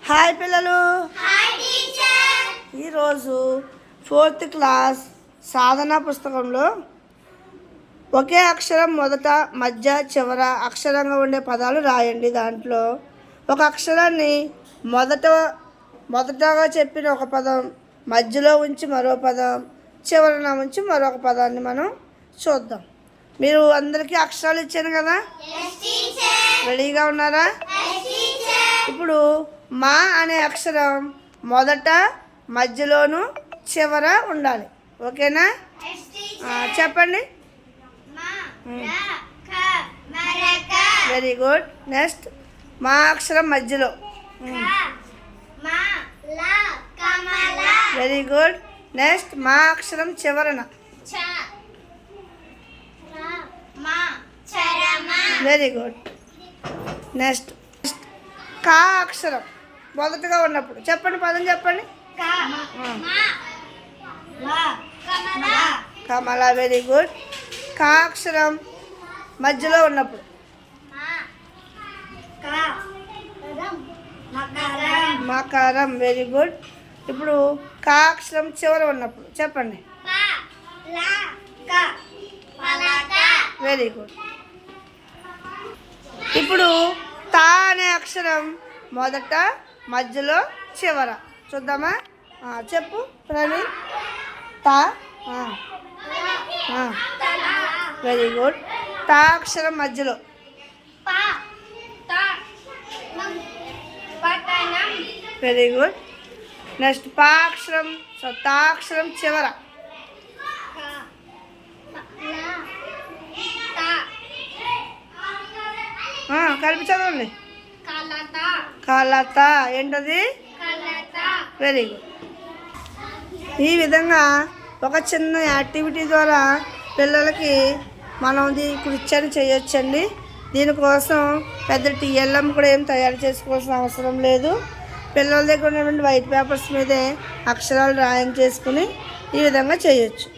Hi పిల్లలు, ఈరోజు 4th class సాధన పుస్తకంలో ఒకే అక్షరం మొదట మధ్య చివర అక్షరంగా ఉండే పదాలు రాయండి. దాంట్లో ఒక అక్షరాన్ని మొదటగా చెప్పిన ఒక పదం, మధ్యలో ఉంచి మరో పదం, చివరన ఉంచి మరొక పదాన్ని మనం చూద్దాం. మీరు అందరికీ అక్షరాలు ఇచ్చాను కదా, రెడీగా ఉన్నారా? ఇప్పుడు మా అనే అక్షరం మొదట మధ్యలోను చివర ఉండాలి. ఓకేనా? చెప్పండి. Very good. నెక్స్ట్ మా అక్షరం మధ్యలో. Very good. నెక్స్ట్ మా అక్షరం చివరన. Very good. నెక్స్ట్ కా అక్షరం మొదటగా ఉన్నప్పుడు చెప్పండి, పదం చెప్పండి. కమల. Very good. కా అక్షరం మధ్యలో ఉన్నప్పుడు. మకరం. Very good. ఇప్పుడు కా అక్షరం చివర ఉన్నప్పుడు చెప్పండి. Very good. ఇప్పుడు తా అనే అక్షరం మొదట మధ్యలో చివర చూద్దామా? చెప్పు ప్రవీణ్. తా. Very good. తా అక్షరం మధ్యలో. Very good. నెక్స్ట్ పా అక్షరం, తా అక్షరం చివర. కలిపి చదవండి. కలత. ఏంటది? Very good. ఈ విధంగా ఒక చిన్న యాక్టివిటీ ద్వారా పిల్లలకి మనం కృత్యాన్ని చేయొచ్చండి. దీనికోసం పెద్ద టీఎల్ఎం కూడా ఏం తయారు చేసుకోవాల్సిన అవసరం లేదు. పిల్లల దగ్గర ఉన్నటువంటి వైట్ పేపర్స్ మీదే అక్షరాలు డ్రాయింగ్ చేసుకుని ఈ విధంగా చేయొచ్చు.